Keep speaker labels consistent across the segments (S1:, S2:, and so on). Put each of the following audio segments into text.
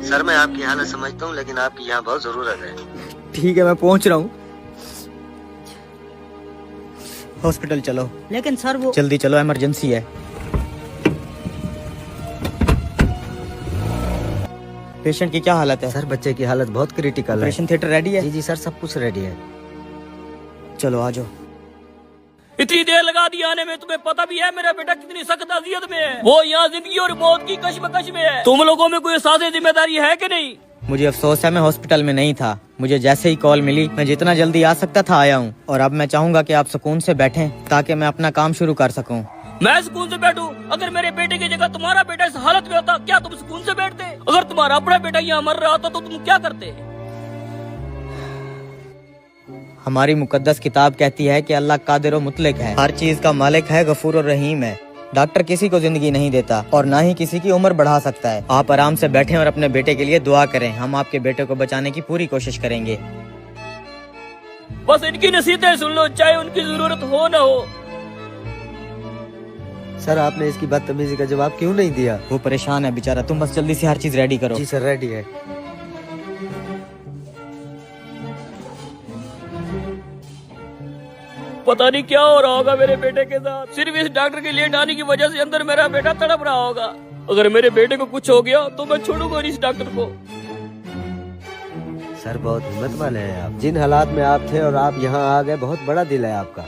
S1: Sir मैं आपकी हालत समझता हूँ, लेकिन आपकी यहाँ बहुत जरूरत है।
S2: ठीक है, मैं पहुंच रहा हूँ। हॉस्पिटल चलो।
S3: लेकिन सर वो
S2: जल्दी चलो, इमरजेंसी है। पेशेंट की क्या हालत है?
S1: सर बच्चे की हालत बहुत क्रिटिकल है।
S2: ऑपरेशन थिएटर रेडी है?
S1: जी जी सर, सब कुछ रेडी है।
S2: चलो आ जाओ।
S4: इतनी देर लगा दी आने में, तुम्हें पता भी है मेरा बेटा कितनी सख्त अजियत में है। वो यहाँ जिंदगी और मौत की कश्मकश में है। तुम लोगों में कोई एहसास जिम्मेदारी है कि नहीं?
S2: मुझे अफसोस है, मैं हॉस्पिटल में नहीं था। मुझे जैसे ही कॉल मिली, मैं जितना जल्दी आ सकता था आया हूँ। और अब मैं चाहूंगा कि आप सुकून से बैठें ताकि मैं अपना काम शुरू कर सकूं।
S4: मैं सुकून से बैठूं? अगर मेरे बेटे की जगह तुम्हारा बेटा इस हालत में होता, क्या तुम सुकून से बैठते? अगर तुम्हारा अपना बेटा यहाँ मर रहा होता तो तुम क्या करते?
S2: हमारी मुकद्दस किताब कहती है कि अल्लाह कादिर और मुतलक है, हर चीज का मालिक है, गफूर और रहीम है। डॉक्टर किसी को जिंदगी नहीं देता और ना ही किसी की उम्र बढ़ा सकता है। आप आराम से बैठें और अपने बेटे के लिए दुआ करें। हम आपके बेटे को बचाने की पूरी कोशिश करेंगे।
S4: बस इनकी नसीहतें सुन लो, चाहे उनकी जरूरत हो न हो।
S1: सर आपने इसकी बदतमीजी का जवाब क्यों नहीं दिया?
S2: वो परेशान है बेचारा, तुम बस जल्दी से हर चीज रेडी करो।
S1: जी सर रेडी है।
S4: पता नहीं क्या हो रहा होगा मेरे बेटे के साथ। सिर्फ इस डॉक्टर के लिए आने की वजह से अंदर मेरा बेटा तड़प रहा होगा। अगर मेरे बेटे को कुछ हो गया तो मैं छोड़ूंगा नहीं इस डॉक्टर को।
S1: सर बहुत हिम्मत वाले हैं आप। जिन हालात में आप थे और आप यहाँ आ गए, बहुत बड़ा दिल है आपका।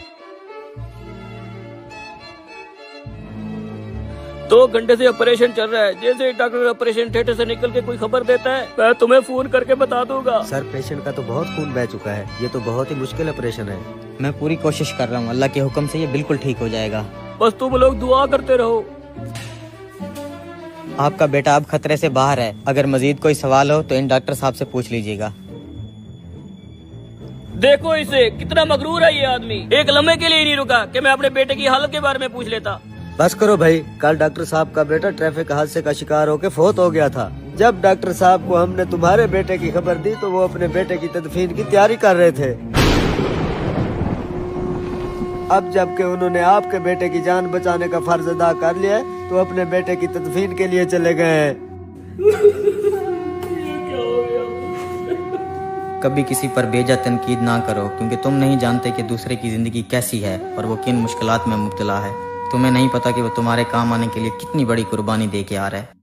S4: 2 घंटे से ऑपरेशन चल रहा है। जैसे ही डॉक्टर ऑपरेशन थिएटर से निकल के कोई खबर देता है, मैं तुम्हें फोन करके बता दूंगा।
S1: सर पेशेंट का तो बहुत खून बह चुका है, ये तो बहुत ही मुश्किल ऑपरेशन है।
S2: मैं पूरी कोशिश कर रहा हूँ, अल्लाह के हुक्म से ये बिल्कुल ठीक हो जाएगा।
S4: बस तुम लोग दुआ करते रहो।
S2: आपका बेटा अब खतरे से बाहर है। अगर मजीद कोई सवाल हो तो इन डॉक्टर साहब से पूछ लीजिएगा।
S4: देखो इसे, कितना मगरूर है ये आदमी। एक लम्हे के लिए ही नहीं रुका कि मैं अपने बेटे की हालत के बारे में पूछ लेता।
S1: बस करो भाई, कल डॉक्टर साहब का बेटा ट्रैफिक हादसे का शिकार होकर फोत हो गया था। जब डॉक्टर साहब को हमने तुम्हारे बेटे की खबर दी तो वो अपने बेटे की तदफीन की तैयारी कर रहे थे। अब जबकि उन्होंने आपके बेटे की जान बचाने का फर्ज अदा कर लिया है, तो अपने बेटे की तदफीन के लिए चले गए हैं।
S2: कभी किसी पर बेजा तनकीद ना करो, क्योंकि तुम नहीं जानते कि दूसरे की जिंदगी कैसी है और वो किन मुश्किलात में मुब्तला है। तुम्हें नहीं पता कि वो तुम्हारे काम आने के लिए कितनी बड़ी कुर्बानी दे के आ रहा है।